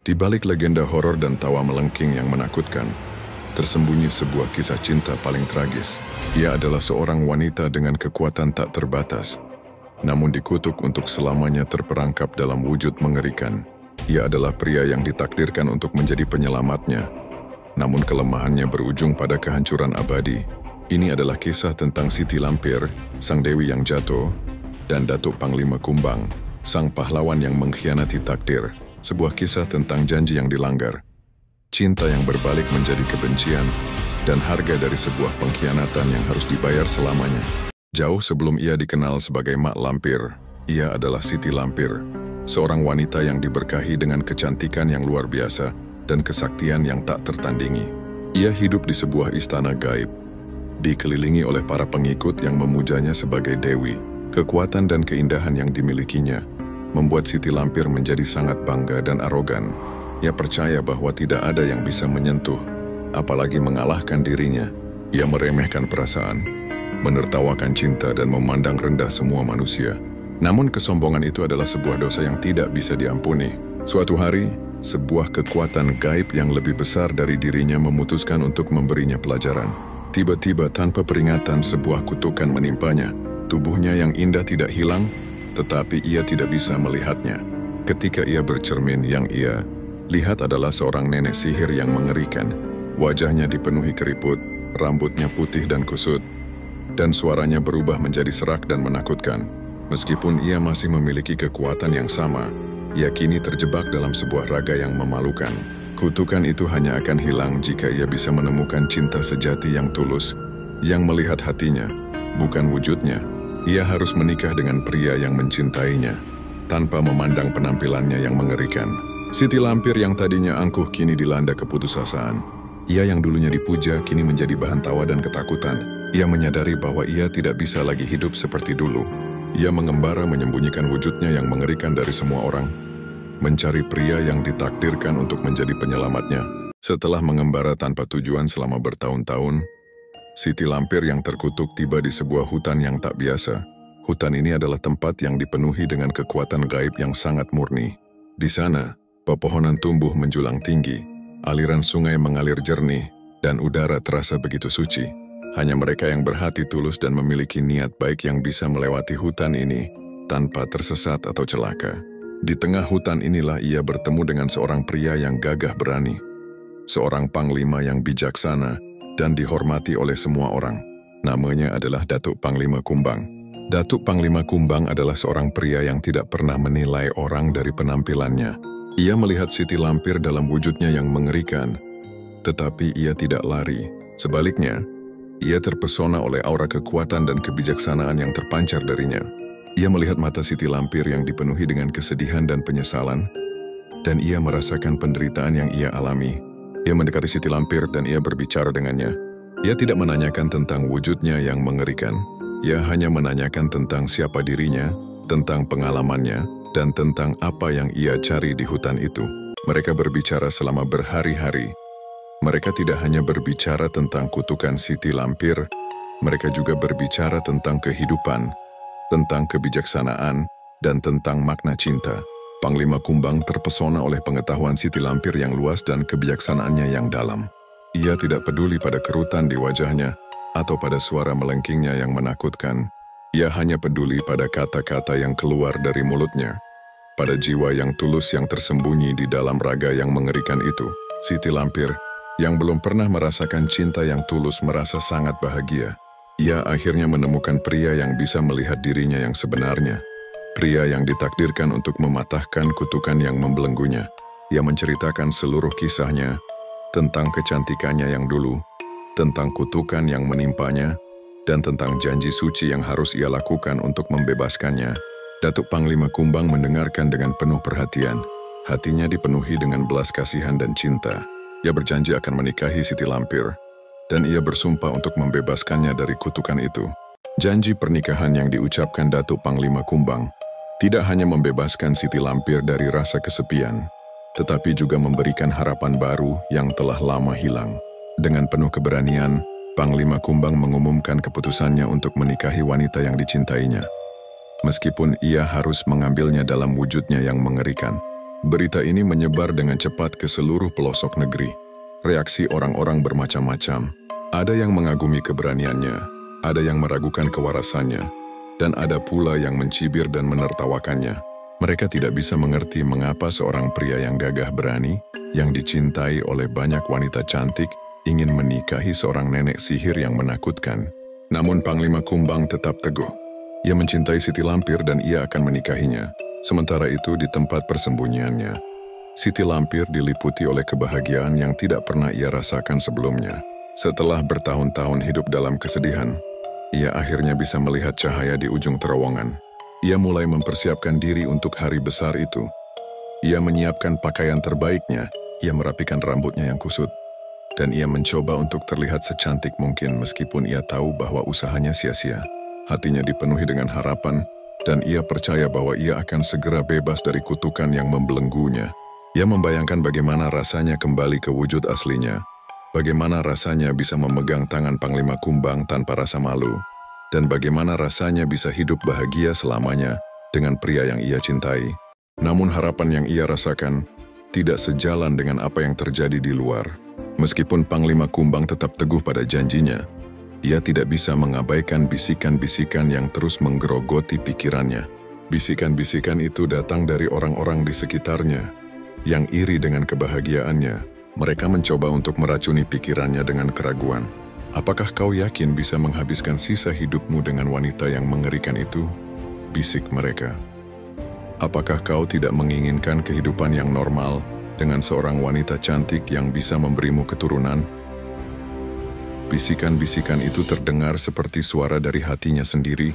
Di balik legenda horor dan tawa melengking yang menakutkan, tersembunyi sebuah kisah cinta paling tragis. Ia adalah seorang wanita dengan kekuatan tak terbatas, namun dikutuk untuk selamanya terperangkap dalam wujud mengerikan. Ia adalah pria yang ditakdirkan untuk menjadi penyelamatnya, namun kelemahannya berujung pada kehancuran abadi. Ini adalah kisah tentang Siti Lampir, sang dewi yang jatuh, dan Datuk Panglima Kumbang, sang pahlawan yang mengkhianati takdir. Sebuah kisah tentang janji yang dilanggar, cinta yang berbalik menjadi kebencian, dan harga dari sebuah pengkhianatan yang harus dibayar selamanya. Jauh sebelum ia dikenal sebagai Mak Lampir, ia adalah Siti Lampir, seorang wanita yang diberkahi dengan kecantikan yang luar biasa dan kesaktian yang tak tertandingi. Ia hidup di sebuah istana gaib, dikelilingi oleh para pengikut yang memujanya sebagai dewi. Kekuatan dan keindahan yang dimilikinya membuat Siti Lampir menjadi sangat bangga dan arogan. Ia percaya bahwa tidak ada yang bisa menyentuh, apalagi mengalahkan dirinya. Ia meremehkan perasaan, menertawakan cinta dan memandang rendah semua manusia. Namun kesombongan itu adalah sebuah dosa yang tidak bisa diampuni. Suatu hari, sebuah kekuatan gaib yang lebih besar dari dirinya memutuskan untuk memberinya pelajaran. Tiba-tiba tanpa peringatan sebuah kutukan menimpanya. Tubuhnya yang indah tidak hilang, tetapi ia tidak bisa melihatnya. Ketika ia bercermin, yang ia lihat adalah seorang nenek sihir yang mengerikan. Wajahnya dipenuhi keriput, rambutnya putih dan kusut, dan suaranya berubah menjadi serak dan menakutkan. Meskipun ia masih memiliki kekuatan yang sama, ia kini terjebak dalam sebuah raga yang memalukan. Kutukan itu hanya akan hilang jika ia bisa menemukan cinta sejati yang tulus, yang melihat hatinya, bukan wujudnya. Ia harus menikah dengan pria yang mencintainya, tanpa memandang penampilannya yang mengerikan. Siti Lampir yang tadinya angkuh kini dilanda keputusasaan. Ia yang dulunya dipuja kini menjadi bahan tawa dan ketakutan. Ia menyadari bahwa ia tidak bisa lagi hidup seperti dulu. Ia mengembara menyembunyikan wujudnya yang mengerikan dari semua orang, mencari pria yang ditakdirkan untuk menjadi penyelamatnya. Setelah mengembara tanpa tujuan selama bertahun-tahun, Siti Lampir yang terkutuk tiba di sebuah hutan yang tak biasa. Hutan ini adalah tempat yang dipenuhi dengan kekuatan gaib yang sangat murni. Di sana, pepohonan tumbuh menjulang tinggi, aliran sungai mengalir jernih, dan udara terasa begitu suci. Hanya mereka yang berhati tulus dan memiliki niat baik yang bisa melewati hutan ini tanpa tersesat atau celaka. Di tengah hutan inilah ia bertemu dengan seorang pria yang gagah berani, seorang panglima yang bijaksana dan dihormati oleh semua orang. Namanya adalah Datuk Panglima Kumbang. Datuk Panglima Kumbang adalah seorang pria yang tidak pernah menilai orang dari penampilannya. Ia melihat Siti Lampir dalam wujudnya yang mengerikan, tetapi ia tidak lari. Sebaliknya, ia terpesona oleh aura kekuatan dan kebijaksanaan yang terpancar darinya. Ia melihat mata Siti Lampir yang dipenuhi dengan kesedihan dan penyesalan, dan ia merasakan penderitaan yang ia alami. Ia mendekati Siti Lampir dan ia berbicara dengannya. Ia tidak menanyakan tentang wujudnya yang mengerikan. Ia hanya menanyakan tentang siapa dirinya, tentang pengalamannya, dan tentang apa yang ia cari di hutan itu. Mereka berbicara selama berhari-hari. Mereka tidak hanya berbicara tentang kutukan Siti Lampir, mereka juga berbicara tentang kehidupan, tentang kebijaksanaan, dan tentang makna cinta. Panglima Kumbang terpesona oleh pengetahuan Siti Lampir yang luas dan kebijaksanaannya yang dalam. Ia tidak peduli pada kerutan di wajahnya atau pada suara melengkingnya yang menakutkan. Ia hanya peduli pada kata-kata yang keluar dari mulutnya, pada jiwa yang tulus yang tersembunyi di dalam raga yang mengerikan itu. Siti Lampir, yang belum pernah merasakan cinta yang tulus, merasa sangat bahagia. Ia akhirnya menemukan pria yang bisa melihat dirinya yang sebenarnya. Pria yang ditakdirkan untuk mematahkan kutukan yang membelenggunya. Ia menceritakan seluruh kisahnya, tentang kecantikannya yang dulu, tentang kutukan yang menimpanya, dan tentang janji suci yang harus ia lakukan untuk membebaskannya. Datuk Panglima Kumbang mendengarkan dengan penuh perhatian. Hatinya dipenuhi dengan belas kasihan dan cinta. Ia berjanji akan menikahi Siti Lampir, dan ia bersumpah untuk membebaskannya dari kutukan itu. Janji pernikahan yang diucapkan Datuk Panglima Kumbang tidak hanya membebaskan Siti Lampir dari rasa kesepian, tetapi juga memberikan harapan baru yang telah lama hilang. Dengan penuh keberanian, Panglima Kumbang mengumumkan keputusannya untuk menikahi wanita yang dicintainya. Meskipun ia harus mengambilnya dalam wujudnya yang mengerikan. Berita ini menyebar dengan cepat ke seluruh pelosok negeri. Reaksi orang-orang bermacam-macam. Ada yang mengagumi keberaniannya, ada yang meragukan kewarasannya, dan ada pula yang mencibir dan menertawakannya. Mereka tidak bisa mengerti mengapa seorang pria yang gagah berani, yang dicintai oleh banyak wanita cantik, ingin menikahi seorang nenek sihir yang menakutkan. Namun Panglima Kumbang tetap teguh. Ia mencintai Siti Lampir dan ia akan menikahinya. Sementara itu di tempat persembunyiannya, Siti Lampir diliputi oleh kebahagiaan yang tidak pernah ia rasakan sebelumnya. Setelah bertahun-tahun hidup dalam kesedihan, ia akhirnya bisa melihat cahaya di ujung terowongan. Ia mulai mempersiapkan diri untuk hari besar itu. Ia menyiapkan pakaian terbaiknya, ia merapikan rambutnya yang kusut, dan ia mencoba untuk terlihat secantik mungkin meskipun ia tahu bahwa usahanya sia-sia. Hatinya dipenuhi dengan harapan, dan ia percaya bahwa ia akan segera bebas dari kutukan yang membelenggunya. Ia membayangkan bagaimana rasanya kembali ke wujud aslinya, bagaimana rasanya bisa memegang tangan Panglima Kumbang tanpa rasa malu, dan bagaimana rasanya bisa hidup bahagia selamanya dengan pria yang ia cintai. Namun harapan yang ia rasakan tidak sejalan dengan apa yang terjadi di luar. Meskipun Panglima Kumbang tetap teguh pada janjinya, ia tidak bisa mengabaikan bisikan-bisikan yang terus menggerogoti pikirannya. Bisikan-bisikan itu datang dari orang-orang di sekitarnya, yang iri dengan kebahagiaannya. Mereka mencoba untuk meracuni pikirannya dengan keraguan. Apakah kau yakin bisa menghabiskan sisa hidupmu dengan wanita yang mengerikan itu? Bisik mereka. Apakah kau tidak menginginkan kehidupan yang normal dengan seorang wanita cantik yang bisa memberimu keturunan? Bisikan-bisikan itu terdengar seperti suara dari hatinya sendiri,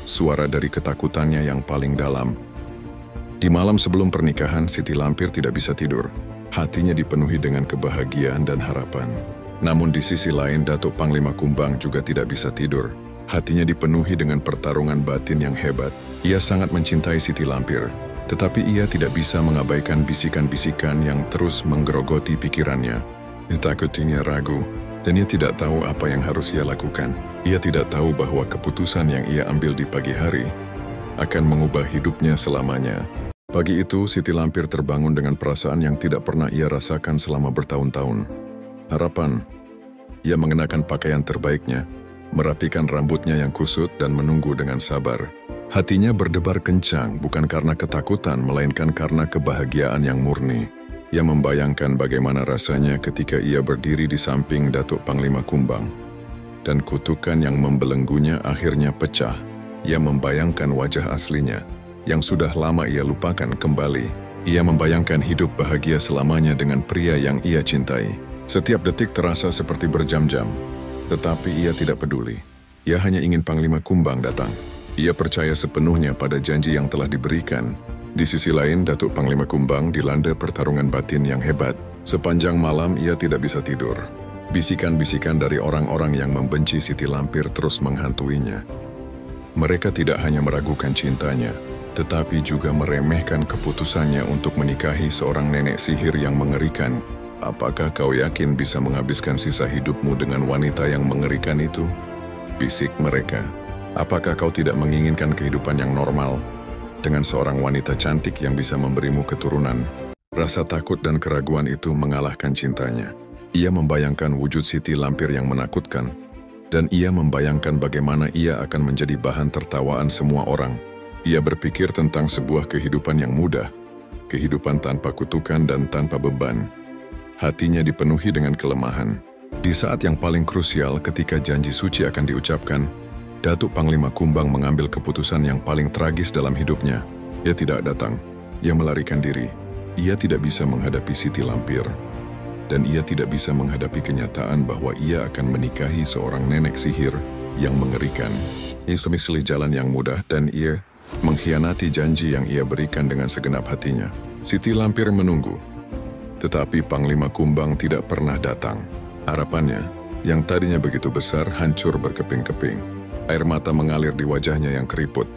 suara dari ketakutannya yang paling dalam. Di malam sebelum pernikahan, Siti Lampir tidak bisa tidur. Hatinya dipenuhi dengan kebahagiaan dan harapan. Namun di sisi lain, Datuk Panglima Kumbang juga tidak bisa tidur. Hatinya dipenuhi dengan pertarungan batin yang hebat. Ia sangat mencintai Siti Lampir, tetapi ia tidak bisa mengabaikan bisikan-bisikan yang terus menggerogoti pikirannya. Takutnya ragu, dan ia tidak tahu apa yang harus ia lakukan. Ia tidak tahu bahwa keputusan yang ia ambil di pagi hari akan mengubah hidupnya selamanya. Pagi itu, Siti Lampir terbangun dengan perasaan yang tidak pernah ia rasakan selama bertahun-tahun. Harapan. Ia mengenakan pakaian terbaiknya, merapikan rambutnya yang kusut dan menunggu dengan sabar. Hatinya berdebar kencang bukan karena ketakutan, melainkan karena kebahagiaan yang murni. Ia membayangkan bagaimana rasanya ketika ia berdiri di samping Datuk Panglima Kumbang. Dan kutukan yang membelenggunya akhirnya pecah. Ia membayangkan wajah aslinya, yang sudah lama ia lupakan kembali. Ia membayangkan hidup bahagia selamanya dengan pria yang ia cintai. Setiap detik terasa seperti berjam-jam, tetapi ia tidak peduli. Ia hanya ingin Panglima Kumbang datang. Ia percaya sepenuhnya pada janji yang telah diberikan. Di sisi lain, Datuk Panglima Kumbang dilanda pertarungan batin yang hebat. Sepanjang malam ia tidak bisa tidur. Bisikan-bisikan dari orang-orang yang membenci Siti Lampir terus menghantuinya. Mereka tidak hanya meragukan cintanya, tetapi juga meremehkan keputusannya untuk menikahi seorang nenek sihir yang mengerikan. Apakah kau yakin bisa menghabiskan sisa hidupmu dengan wanita yang mengerikan itu? Bisik mereka. Apakah kau tidak menginginkan kehidupan yang normal dengan seorang wanita cantik yang bisa memberimu keturunan? Rasa takut dan keraguan itu mengalahkan cintanya. Ia membayangkan wujud Siti Lampir yang menakutkan, dan ia membayangkan bagaimana ia akan menjadi bahan tertawaan semua orang. Ia berpikir tentang sebuah kehidupan yang mudah, kehidupan tanpa kutukan dan tanpa beban. Hatinya dipenuhi dengan kelemahan. Di saat yang paling krusial ketika janji suci akan diucapkan, Datuk Panglima Kumbang mengambil keputusan yang paling tragis dalam hidupnya. Ia tidak datang. Ia melarikan diri. Ia tidak bisa menghadapi Siti Lampir. Dan ia tidak bisa menghadapi kenyataan bahwa ia akan menikahi seorang nenek sihir yang mengerikan. Ia memilih jalan yang mudah dan ia mengkhianati janji yang ia berikan dengan segenap hatinya. Siti Lampir menunggu. Tetapi Panglima Kumbang tidak pernah datang. Harapannya, yang tadinya begitu besar, hancur berkeping-keping. Air mata mengalir di wajahnya yang keriput.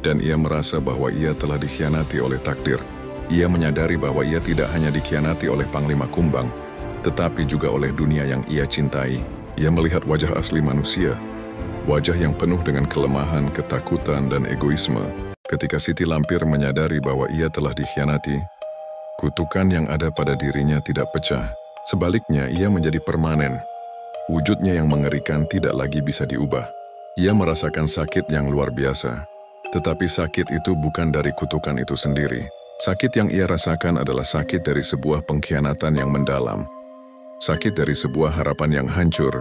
Dan ia merasa bahwa ia telah dikhianati oleh takdir. Ia menyadari bahwa ia tidak hanya dikhianati oleh Panglima Kumbang, tetapi juga oleh dunia yang ia cintai. Ia melihat wajah asli manusia. Wajah yang penuh dengan kelemahan, ketakutan, dan egoisme. Ketika Siti Lampir menyadari bahwa ia telah dikhianati, Kutukan yang ada pada dirinya tidak pecah. Sebaliknya, ia menjadi permanen. Wujudnya yang mengerikan tidak lagi bisa diubah. Ia merasakan sakit yang luar biasa. Tetapi sakit itu bukan dari kutukan itu sendiri. Sakit yang ia rasakan adalah sakit dari sebuah pengkhianatan yang mendalam. Sakit dari sebuah harapan yang hancur.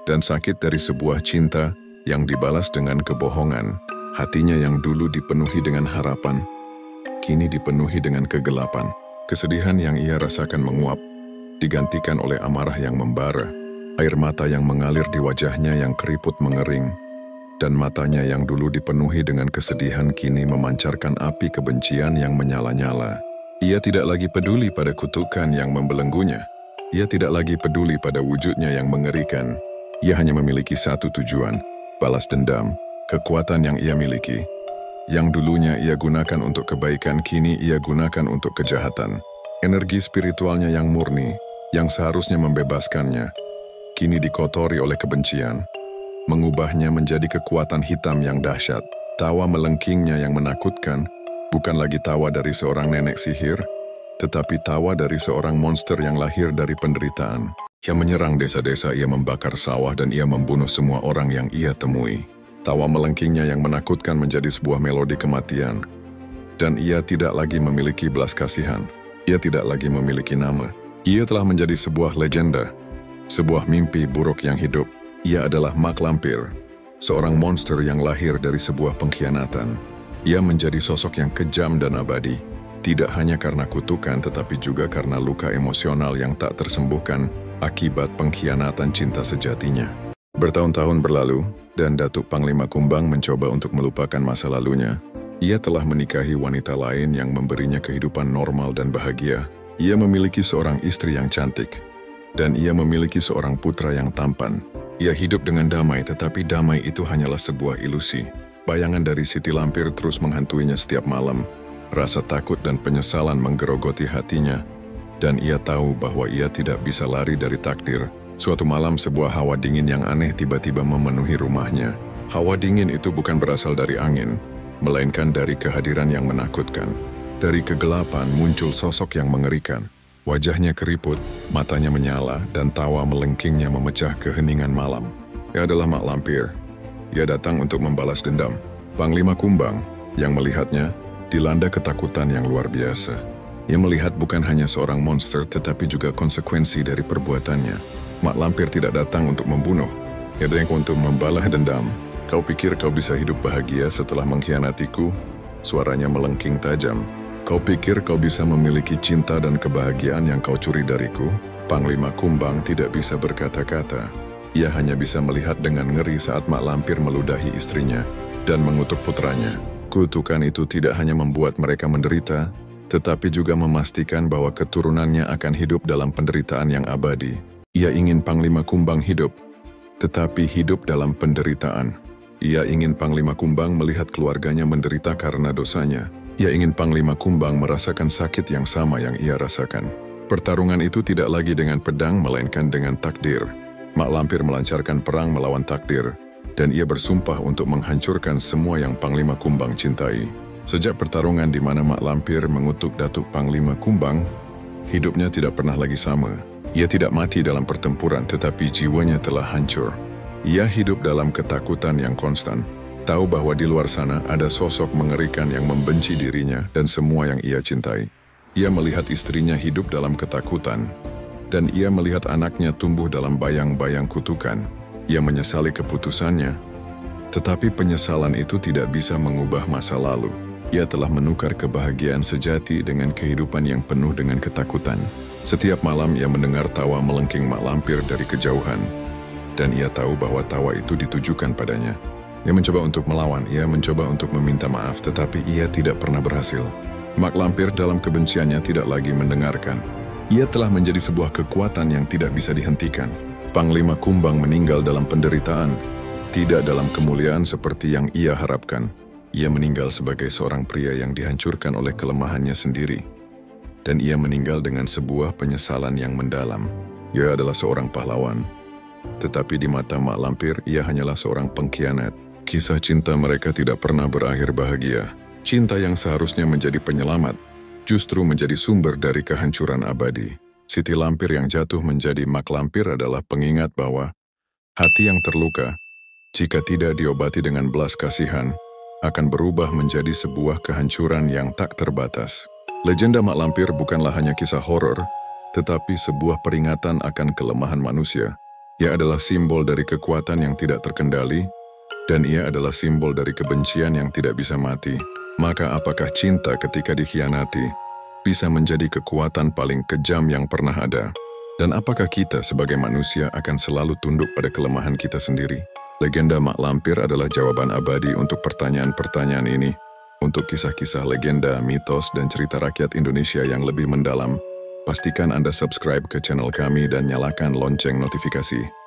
Dan sakit dari sebuah cinta yang dibalas dengan kebohongan. Hatinya yang dulu dipenuhi dengan harapan, kini dipenuhi dengan kegelapan. Kesedihan yang ia rasakan menguap, digantikan oleh amarah yang membara, air mata yang mengalir di wajahnya yang keriput mengering, dan matanya yang dulu dipenuhi dengan kesedihan kini memancarkan api kebencian yang menyala-nyala. Ia tidak lagi peduli pada kutukan yang membelenggunya. Ia tidak lagi peduli pada wujudnya yang mengerikan. Ia hanya memiliki satu tujuan, balas dendam, kekuatan yang ia miliki. Yang dulunya ia gunakan untuk kebaikan, kini ia gunakan untuk kejahatan. Energi spiritualnya yang murni, yang seharusnya membebaskannya, kini dikotori oleh kebencian, mengubahnya menjadi kekuatan hitam yang dahsyat. Tawa melengkingnya yang menakutkan, bukan lagi tawa dari seorang nenek sihir, tetapi tawa dari seorang monster yang lahir dari penderitaan. Ia menyerang desa-desa, ia membakar sawah, dan ia membunuh semua orang yang ia temui. Tawa melengkingnya yang menakutkan menjadi sebuah melodi kematian. Dan ia tidak lagi memiliki belas kasihan. Ia tidak lagi memiliki nama. Ia telah menjadi sebuah legenda. Sebuah mimpi buruk yang hidup. Ia adalah Mak Lampir. Seorang monster yang lahir dari sebuah pengkhianatan. Ia menjadi sosok yang kejam dan abadi. Tidak hanya karena kutukan, tetapi juga karena luka emosional yang tak tersembuhkan akibat pengkhianatan cinta sejatinya. Bertahun-tahun berlalu, dan Datuk Panglima Kumbang mencoba untuk melupakan masa lalunya. Ia telah menikahi wanita lain yang memberinya kehidupan normal dan bahagia. Ia memiliki seorang istri yang cantik, dan ia memiliki seorang putra yang tampan. Ia hidup dengan damai, tetapi damai itu hanyalah sebuah ilusi. Bayangan dari Siti Lampir terus menghantuinya setiap malam. Rasa takut dan penyesalan menggerogoti hatinya, dan ia tahu bahwa ia tidak bisa lari dari takdir. Suatu malam, sebuah hawa dingin yang aneh tiba-tiba memenuhi rumahnya. Hawa dingin itu bukan berasal dari angin, melainkan dari kehadiran yang menakutkan. Dari kegelapan muncul sosok yang mengerikan. Wajahnya keriput, matanya menyala, dan tawa melengkingnya memecah keheningan malam. Ia adalah Mak Lampir. Ia datang untuk membalas dendam. Panglima Kumbang, yang melihatnya, dilanda ketakutan yang luar biasa. Ia melihat bukan hanya seorang monster, tetapi juga konsekuensi dari perbuatannya. Mak Lampir tidak datang untuk membunuh. Ia datang untuk membalas dendam. Kau pikir kau bisa hidup bahagia setelah mengkhianatiku? Suaranya melengking tajam. Kau pikir kau bisa memiliki cinta dan kebahagiaan yang kau curi dariku? Panglima Kumbang tidak bisa berkata-kata. Ia hanya bisa melihat dengan ngeri saat Mak Lampir meludahi istrinya dan mengutuk putranya. Kutukan itu tidak hanya membuat mereka menderita, tetapi juga memastikan bahwa keturunannya akan hidup dalam penderitaan yang abadi. Ia ingin Panglima Kumbang hidup, tetapi hidup dalam penderitaan. Ia ingin Panglima Kumbang melihat keluarganya menderita karena dosanya. Ia ingin Panglima Kumbang merasakan sakit yang sama yang ia rasakan. Pertarungan itu tidak lagi dengan pedang, melainkan dengan takdir. Mak Lampir melancarkan perang melawan takdir, dan ia bersumpah untuk menghancurkan semua yang Panglima Kumbang cintai. Sejak pertarungan di mana Mak Lampir mengutuk Datuk Panglima Kumbang, hidupnya tidak pernah lagi sama. Ia tidak mati dalam pertempuran, tetapi jiwanya telah hancur. Ia hidup dalam ketakutan yang konstan, tahu bahwa di luar sana ada sosok mengerikan yang membenci dirinya dan semua yang ia cintai. Ia melihat istrinya hidup dalam ketakutan, dan ia melihat anaknya tumbuh dalam bayang-bayang kutukan. Ia menyesali keputusannya, tetapi penyesalan itu tidak bisa mengubah masa lalu. Ia telah menukar kebahagiaan sejati dengan kehidupan yang penuh dengan ketakutan. Setiap malam ia mendengar tawa melengking Mak Lampir dari kejauhan, dan ia tahu bahwa tawa itu ditujukan padanya. Ia mencoba untuk melawan, ia mencoba untuk meminta maaf, tetapi ia tidak pernah berhasil. Mak Lampir dalam kebenciannya tidak lagi mendengarkan. Ia telah menjadi sebuah kekuatan yang tidak bisa dihentikan. Panglima Kumbang meninggal dalam penderitaan, tidak dalam kemuliaan seperti yang ia harapkan. Ia meninggal sebagai seorang pria yang dihancurkan oleh kelemahannya sendiri. Dan ia meninggal dengan sebuah penyesalan yang mendalam. Ia adalah seorang pahlawan. Tetapi di mata Mak Lampir, ia hanyalah seorang pengkhianat. Kisah cinta mereka tidak pernah berakhir bahagia. Cinta yang seharusnya menjadi penyelamat, justru menjadi sumber dari kehancuran abadi. Siti Lampir yang jatuh menjadi mak lampir adalah pengingat bahwa hati yang terluka, jika tidak diobati dengan belas kasihan, akan berubah menjadi sebuah kehancuran yang tak terbatas. Legenda Mak Lampir bukanlah hanya kisah horor, tetapi sebuah peringatan akan kelemahan manusia. Ia adalah simbol dari kekuatan yang tidak terkendali, dan ia adalah simbol dari kebencian yang tidak bisa mati. Maka apakah cinta ketika dikhianati bisa menjadi kekuatan paling kejam yang pernah ada? Dan apakah kita sebagai manusia akan selalu tunduk pada kelemahan kita sendiri? Legenda Mak Lampir adalah jawaban abadi untuk pertanyaan-pertanyaan ini. Untuk kisah-kisah legenda, mitos, dan cerita rakyat Indonesia yang lebih mendalam, pastikan Anda subscribe ke channel kami dan nyalakan lonceng notifikasi.